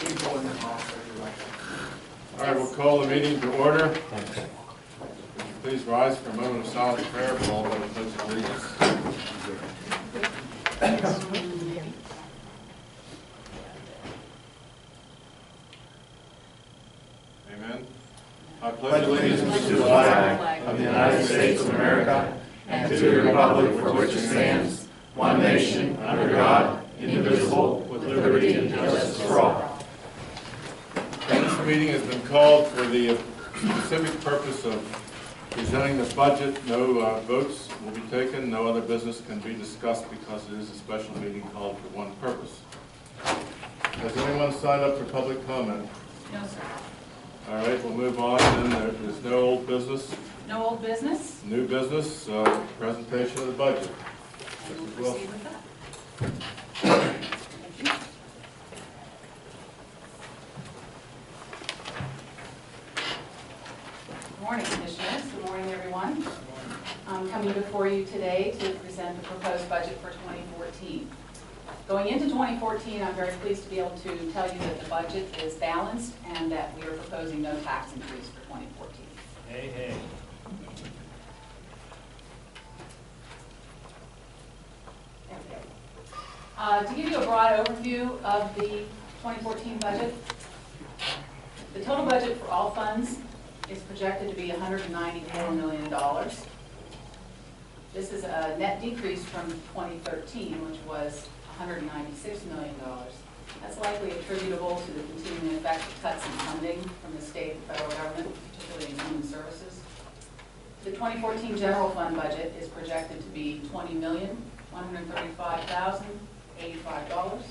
All right, we'll call the meeting to order. Please rise for a moment of silent prayer for all by the pledge of allegiance. Amen. I pledge allegiance to the flag of the United States of America and to the republic for which it stands, one nation, under God, indivisible, with liberty and justice for all. This meeting has been called for the specific purpose of presenting the budget. No votes will be taken. No other business can be discussed because it is a special meeting called for one purpose. Has anyone signed up for public comment? No, sir. All right, we'll move on. Then there's no old business. No old business? New business, presentation of the budget. We'll proceed with that. Good morning, Commissioners. Good morning, everyone. I'm coming before you today to present the proposed budget for 2014. Going into 2014, I'm very pleased to be able to tell you that the budget is balanced and that we are proposing no tax increase for 2014. Hey, hey. To give you a broad overview of the 2014 budget, the total budget for all funds is projected to be $194 million. This is a net decrease from 2013, which was $196 million. That's likely attributable to the continuing effect of cuts in funding from the state and federal government, particularly in human services. The 2014 general fund budget is projected to be $20,135,085.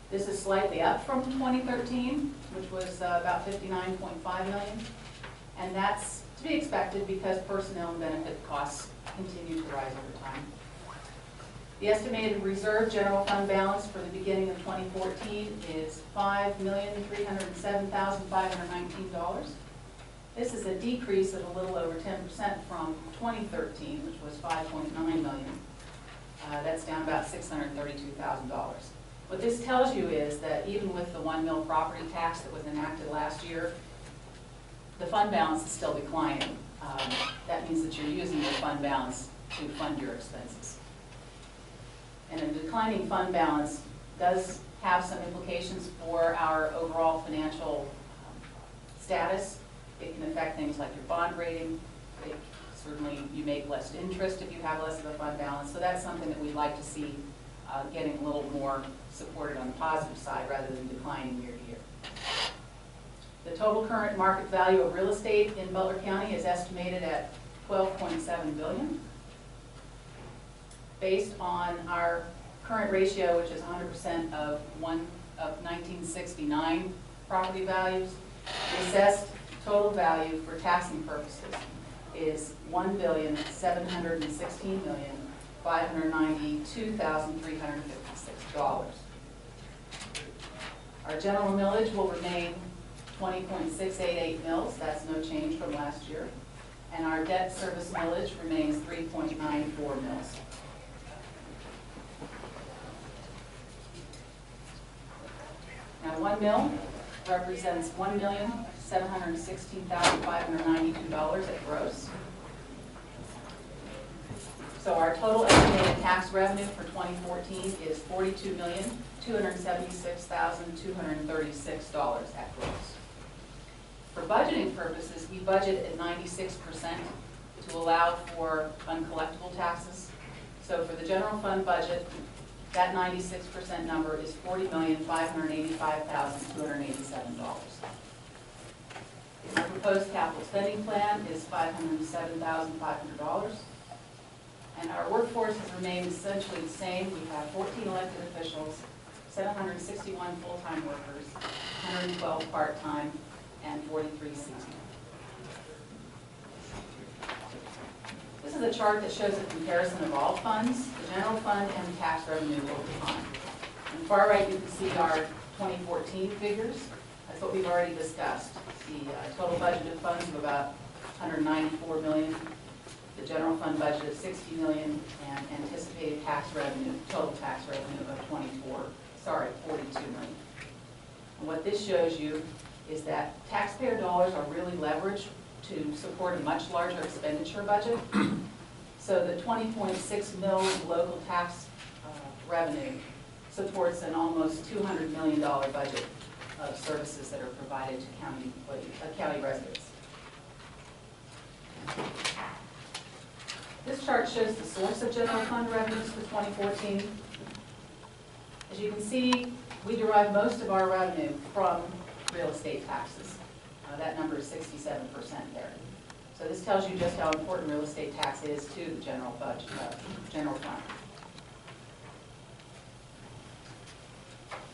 This is slightly up from 2013, which was about $59.5 million, and that's to be expected because personnel and benefit costs continue to rise over time. The estimated reserve general fund balance for the beginning of 2014 is $5,307,519. This is a decrease of a little over 10% from 2013, which was $5.9 million. That's down about $632,000. What this tells you is that even with the 1 mil property tax that was enacted last year, the fund balance is still declining. That means that you're using your fund balance to fund your expenses. And a declining fund balance does have some implications for our overall financial status. It can affect things like your bond rating. Certainly you make less interest if you have less of a fund balance. So that's something that we'd like to see getting a little more supported on the positive side rather than declining year to year. The total current market value of real estate in Butler County is estimated at $12.7 billion. Based on our current ratio, which is 100% of 1969 property values, the assessed total value for taxing purposes is $1,716,592,356. Our general millage will remain 20.688 mils. That's no change from last year. And our debt service millage remains 3.94 mils. Now, 1 mil represents $1,716,592 at gross. So our total estimated tax revenue for 2014 is $42,276,236 at gross. For budgeting purposes, we budget at 96% to allow for uncollectible taxes. So for the general fund budget, that 96% number is $40,585,287. Our proposed capital spending plan is $507,500. And our workforce has remained essentially the same. We have 14 elected officials, 761 full-time workers, 112 part-time, and 43 seasonal. This is a chart that shows a comparison of all funds, the general fund and the tax revenue over time. On the far right, you can see our 2014 figures. That's what we've already discussed. The total budgeted funds of about $194 million, the general fund budget of $60 million, and anticipated tax revenue, total tax revenue of $42 million. And what this shows you is that taxpayer dollars are really leveraged to support a much larger expenditure budget. So the 20.6 mil local tax revenue supports an almost $200 million budget of services that are provided to county employees, county residents. This chart shows the source of general fund revenues for 2014. As you can see, we derive most of our revenue from real estate taxes. That number is 67% there. So this tells you just how important real estate tax is to the general budget, general fund.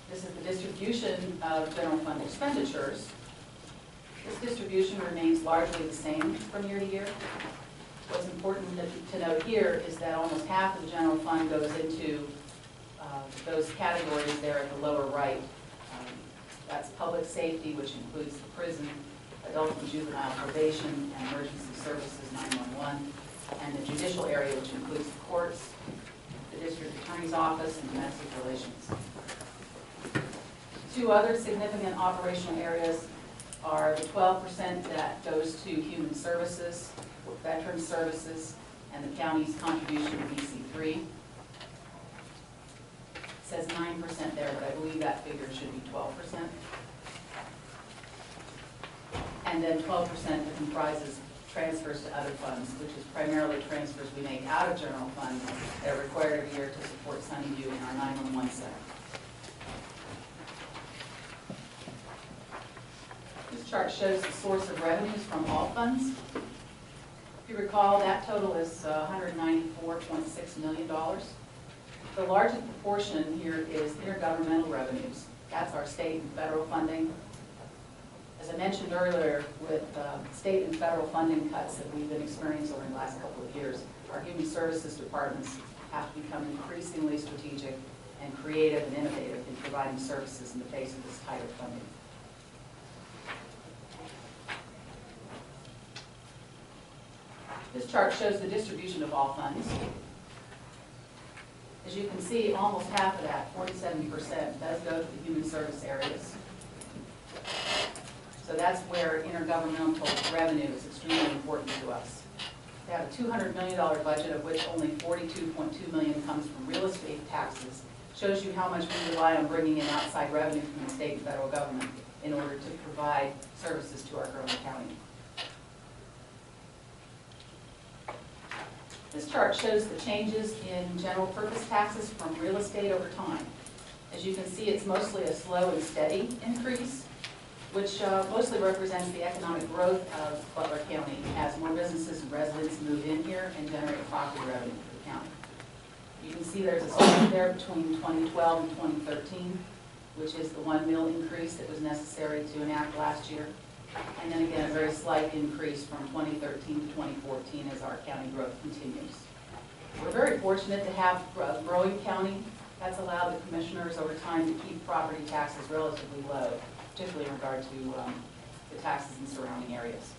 This is the distribution of general fund expenditures. This distribution remains largely the same from year to year. What's important to note here is that almost half of the general fund goes into those categories there at the lower right. That's public safety, which includes the prison, adult and juvenile probation, and emergency services 911, and the judicial area, which includes the courts, the district attorney's office, and domestic relations. Two other significant operational areas are the 12% that goes to human services, veteran services, and the county's contribution to BC3. It says 9% there, but I believe that figure should be 12%. And then 12% that comprises transfers to other funds, which is primarily transfers we make out of general fund that are required every year to support Sunnyview in our 911 center. This chart shows the source of revenues from all funds. If you recall, that total is $194.6 million. The largest proportion here is intergovernmental revenues. That's our state and federal funding. As I mentioned earlier, with state and federal funding cuts that we've been experiencing over the last couple of years, our human services departments have to become increasingly strategic and creative and innovative in providing services in the face of this tighter funding. This chart shows the distribution of all funds. As you can see, almost half of that, 47%, does go to the human service areas. So that's where intergovernmental revenue is extremely important to us. We have a $200 million budget, of which only $42.2 million comes from real estate taxes. Shows you how much we rely on bringing in outside revenue from the state and federal government in order to provide services to our growing county. This chart shows the changes in general purpose taxes from real estate over time. As you can see, it's mostly a slow and steady increase, which mostly represents the economic growth of Butler County as more businesses and residents move in here and generate property revenue for the county. You can see there's a spike there between 2012 and 2013, which is the $1 mil increase that was necessary to enact last year. And then again, a very slight increase from 2013 to 2014 as our county growth continues. We're very fortunate to have a growing county. That's allowed the commissioners over time to keep property taxes relatively low, particularly in regard to the taxes in surrounding areas.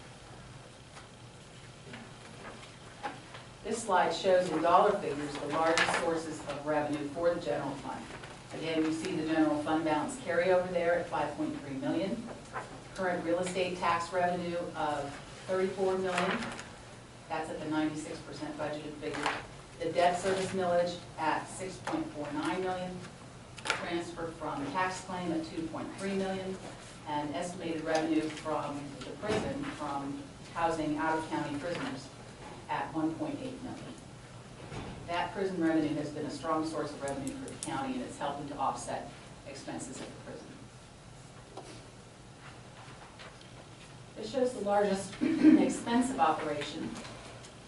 This slide shows in dollar figures the largest sources of revenue for the general fund. Again, you see the general fund balance carryover there at $5.3 million. Current real estate tax revenue of $34 million. That's at the 96% budgeted figure. The debt service millage at $6.49 million. Transfer from tax claim at $2.3 million. And estimated revenue from the prison from housing out-of-county prisoners at $1.8 million. That prison revenue has been a strong source of revenue for the county, and it's helping to offset expenses at the prison. This shows the largest expensive operation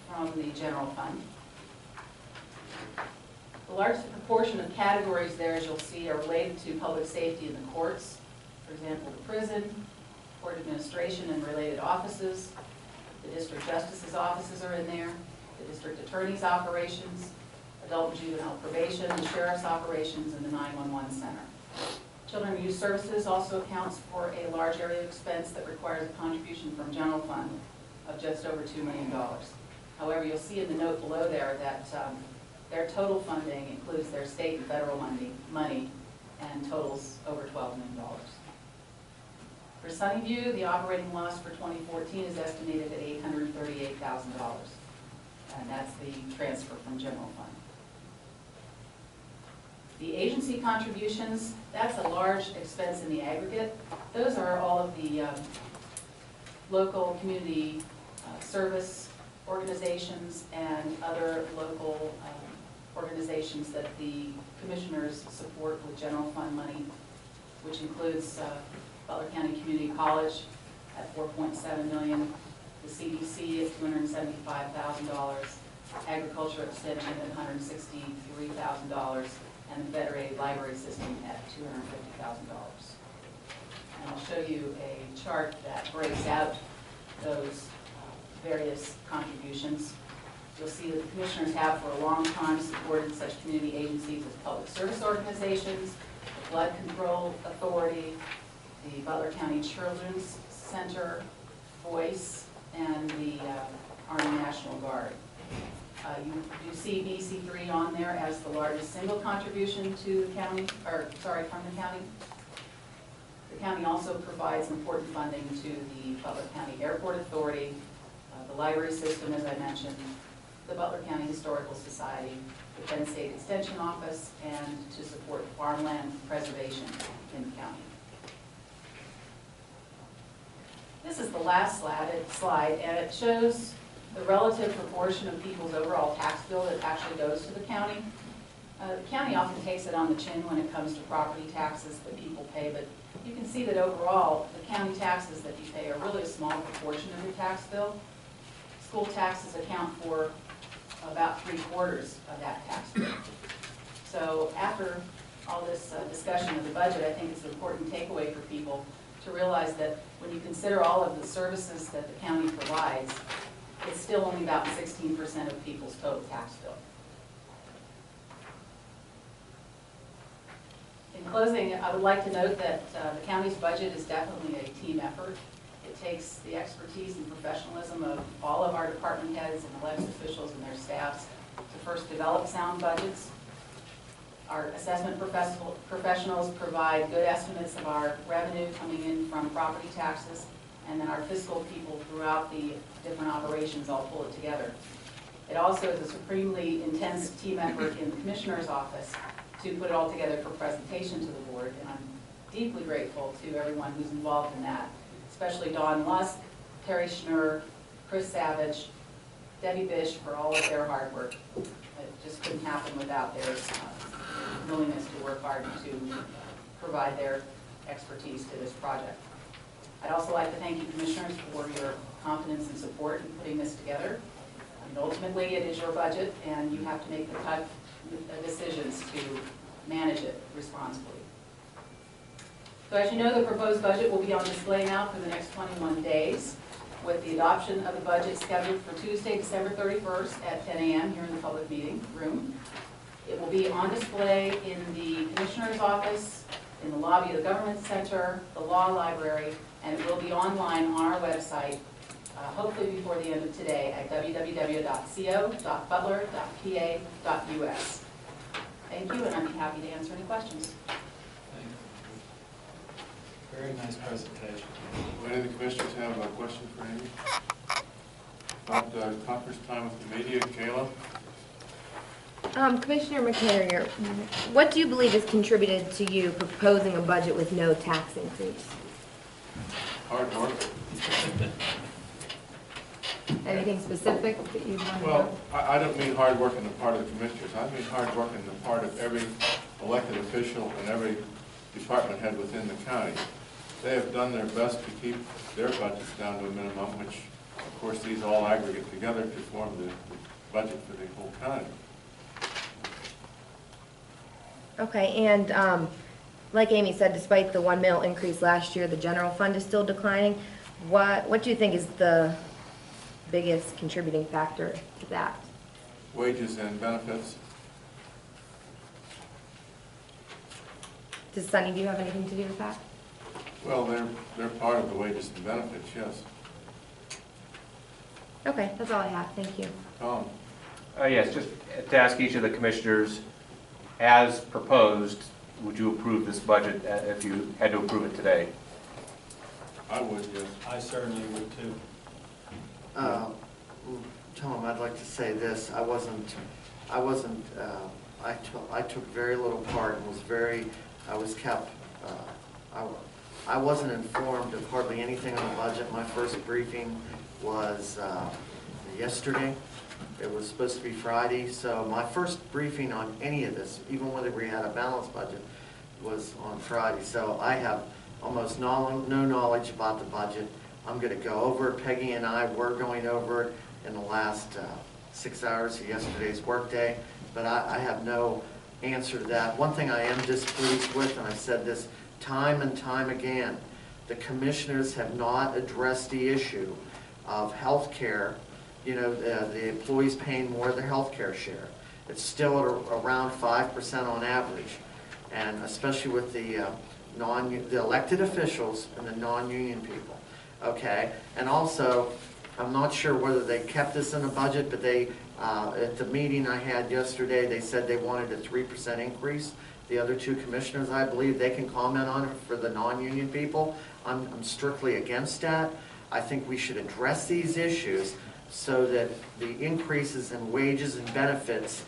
from the general fund. The largest proportion of categories there, as you'll see, are related to public safety in the courts. For example, the prison, court administration and related offices. The district justice's offices are in there. The district attorney's operations, adult and juvenile probation, the sheriff's operations, and the 911 center. Children and Youth Services also accounts for a large area of expense that requires a contribution from general fund of just over $2 million. However, you'll see in the note below there that their total funding includes their state and federal money and totals over $12 million. For Sunnyview, the operating loss for 2014 is estimated at $838,000, and that's the transfer from general fund. The agency contributions, that's a large expense in the aggregate. Those are all of the local community service organizations and other local organizations that the commissioners support with general fund money, which includes Butler County Community College at $4.7 million, the CDC at $275,000, Agriculture Extension at $163,000, and the Federated Library System at $250,000. And I'll show you a chart that breaks out those various contributions. You'll see that the commissioners have for a long time supported such community agencies as public service organizations, the Flood Control Authority, the Butler County Children's Center, Voice, and the Army National Guard. You see BC3 on there as the largest single contribution to the county, from the county. The county also provides important funding to the Butler County Airport Authority, the library system, as I mentioned, the Butler County Historical Society, the Penn State Extension Office, and to support farmland preservation in the county. This is the last slide, and it shows the relative proportion of people's overall tax bill that actually goes to the county. The county often takes it on the chin when it comes to property taxes that people pay, but you can see that overall, the county taxes that you pay are really a small proportion of your tax bill. School taxes account for about 3/4 of that tax bill. So after all this discussion of the budget, I think it's an important takeaway for people to realize that when you consider all of the services that the county provides, it's still only about 16% of people's total tax bill. In closing, I would like to note that the county's budget is definitely a team effort. It takes the expertise and professionalism of all of our department heads and elected officials and their staffs to first develop sound budgets. Our assessment professionals provide good estimates of our revenue coming in from property taxes, and then our fiscal people throughout the different operations all pull it together. It also is a supremely intense team effort in the commissioner's office to put it all together for presentation to the board, and I'm deeply grateful to everyone who's involved in that, especially Dawn Lusk, Terry Schnur, Chris Savage, Debbie Bish for all of their hard work. It just couldn't happen without their willingness to work hard to provide their expertise to this project. I'd also like to thank you, commissioners, for your confidence and support in putting this together. And ultimately, it is your budget, and you have to make the tough decisions to manage it responsibly. So as you know, the proposed budget will be on display now for the next 21 days, with the adoption of the budget scheduled for Tuesday, December 31st at 10 a.m. here in the public meeting room. It will be on display in the Commissioner's office, in the lobby of the Government Center, the Law Library, and it will be online on our website, hopefully before the end of today at www.co.butler.pa.us. Thank you, and I'd be happy to answer any questions. Very nice presentation. Do any of the commissioners have a question for Amy? About conference time with the media, Kayla? Commissioner McCarrier, what do you believe has contributed to you proposing a budget with no tax increase? Hard work. Anything specific that you want to know? Well, I don't mean hard work on the part of the commissioners. I mean hard work on the part of every elected official and every department head within the county. They have done their best to keep their budgets down to a minimum, which, of course, these all aggregate together to form the budget for the whole county. Okay, and like Amy said, despite the $1 million increase last year, the general fund is still declining. What do you think is the biggest contributing factor to that? Wages and benefits. Does Sunnyview have anything to do with that? Well, they're part of the wages and benefits, yes. Okay, that's all I have. Thank you. Tom? Yes, just to ask each of the commissioners, as proposed, would you approve this budget if you had to approve it today? I would, yes. I certainly would too. Tom, I'd like to say this. I took very little part and I wasn't informed of hardly anything on the budget. My first briefing was yesterday. It was supposed to be Friday, so my first briefing on any of this, even whether we had a balanced budget, was on Friday. So I have almost no knowledge about the budget. I'm going to go over it. Peggy and I were going over it in the last 6 hours of yesterday's workday, but I have no answer to that. One thing I am displeased with, and I've said this time and time again, the commissioners have not addressed the issue of health care. You know, the employees paying more of their health care share. It's still at around 5% on average, and especially with the elected officials and the non-union people. Okay, and also, I'm not sure whether they kept this in the budget, but they, at the meeting I had yesterday, they said they wanted a 3% increase. The other two commissioners, I believe, they can comment on it for the non-union people. I'm strictly against that. I think we should address these issues so that the increases in wages and benefits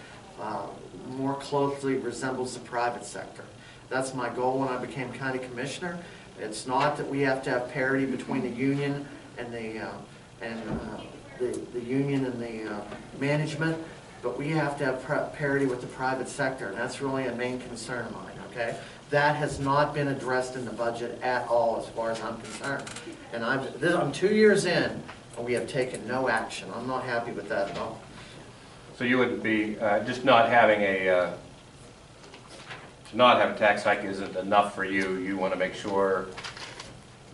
more closely resembles the private sector. That's my goal when I became county commissioner. It's not that we have to have parity between the union and the union and the management, but we have to have parity with the private sector, and that's really a main concern of mine, okay? That has not been addressed in the budget at all as far as I'm concerned. And I'm 2 years in, and we have taken no action. I'm not happy with that at all. So you would be, just not having to not have a tax hike isn't enough for you. You want to make sure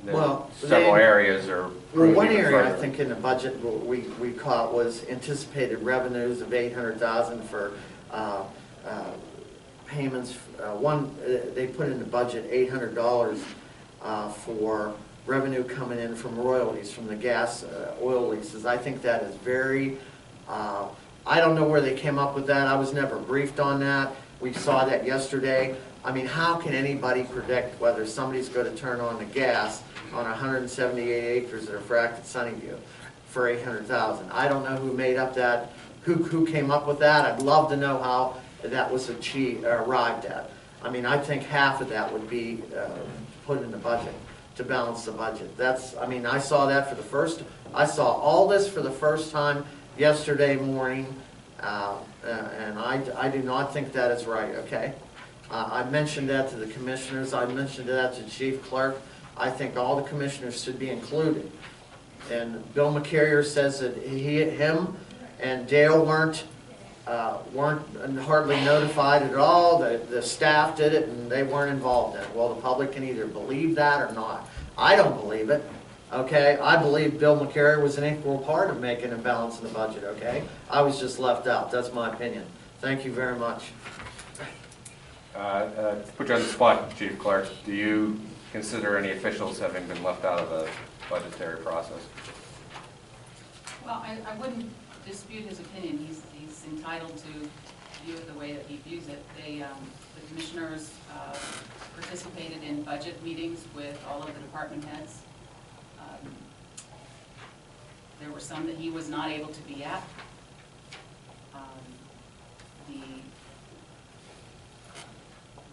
that several areas are. Well, one area I think in the budget we caught was anticipated revenues of $800,000 for payments. They put in the budget $800 for revenue coming in from royalties from the gas oil leases. I think that is very, I don't know where they came up with that. I was never briefed on that. We saw that yesterday. I mean, how can anybody predict whether somebody's going to turn on the gas on 178 acres that are fracked at Sunnyview for $800,000? I don't know who made up that, who came up with that. I'd love to know how that was arrived at. I mean, I think half of that would be put in the budget to balance the budget. I mean, I saw that I saw all this for the first time yesterday morning, and I do not think that is right, okay? I mentioned that to the commissioners. I mentioned that to Chief Clerk. I think all the commissioners should be included. And Bill McCarrier says that him and Dale weren't hardly notified at all. The staff did it and they weren't involved in it. Well, the public can either believe that or not. I don't believe it. Okay, I believe Bill McCarrier was an equal part of making a balance in the budget. Okay, I was just left out. That's my opinion. Thank you very much. Put you on the spot, Chief Clerk. Do you consider any officials having been left out of the budgetary process? Well, I wouldn't dispute his opinion. He's entitled to view it the way that he views it. The commissioners participated in budget meetings with all of the department heads. There were some that he was not able to be at.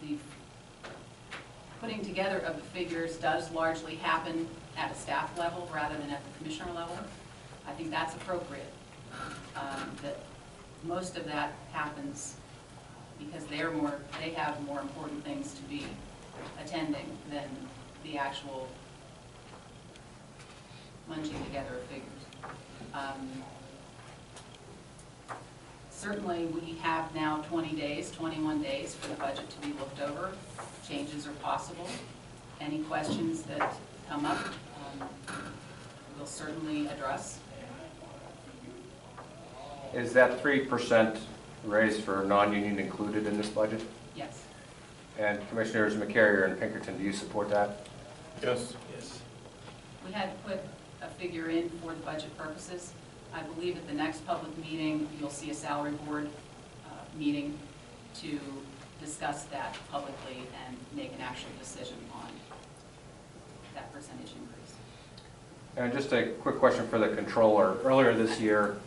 The putting together of the figures does largely happen at a staff level rather than at the commissioner level. I think that's appropriate. That most of that happens because they have more important things to be attending than the actual munching together of figures. Certainly, we have now 21 days for the budget to be looked over. Changes are possible. Any questions that come up, we'll certainly address. Is that 3% raise for non-union included in this budget? Yes. And Commissioners McCarrier and Pinkerton, do you support that? Yes. Yes. We had to put a figure in for the budget purposes. I believe at the next public meeting, you'll see a salary board meeting to discuss that publicly and make an actual decision on that percentage increase. And just a quick question for the controller. Earlier this year,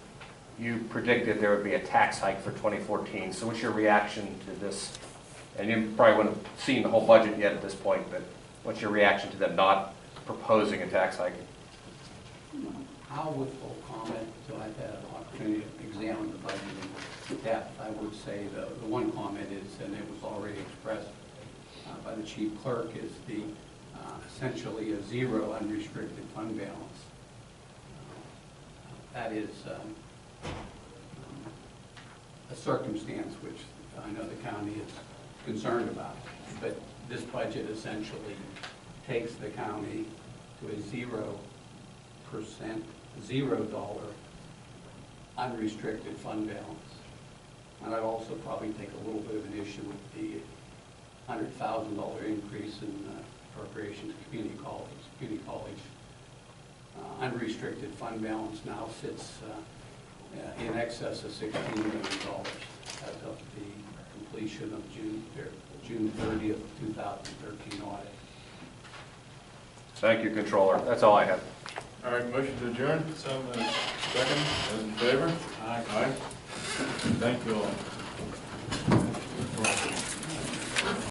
you predicted there would be a tax hike for 2014. So what's your reaction to this? And you probably wouldn't have seen the whole budget yet at this point, but what's your reaction to them not proposing a tax hike? I'll withhold comment until I've had an opportunity to examine the budget in depth. I would say the one comment is, and it was already expressed by the chief clerk, is the essentially a zero unrestricted fund balance. That is a circumstance which I know the county is concerned about. But this budget essentially takes the county to a 0% $0 unrestricted fund balance. And I'd also probably take a little bit of an issue with the $100,000 increase in appropriations to community college. Community college unrestricted fund balance now sits in excess of $16 million as of the completion of June 30th, 2013 audit. Thank you, Controller. That's all I have. All right, motion to adjourn? So moved. Second, those in favor? Aye. Aye. Thank you all.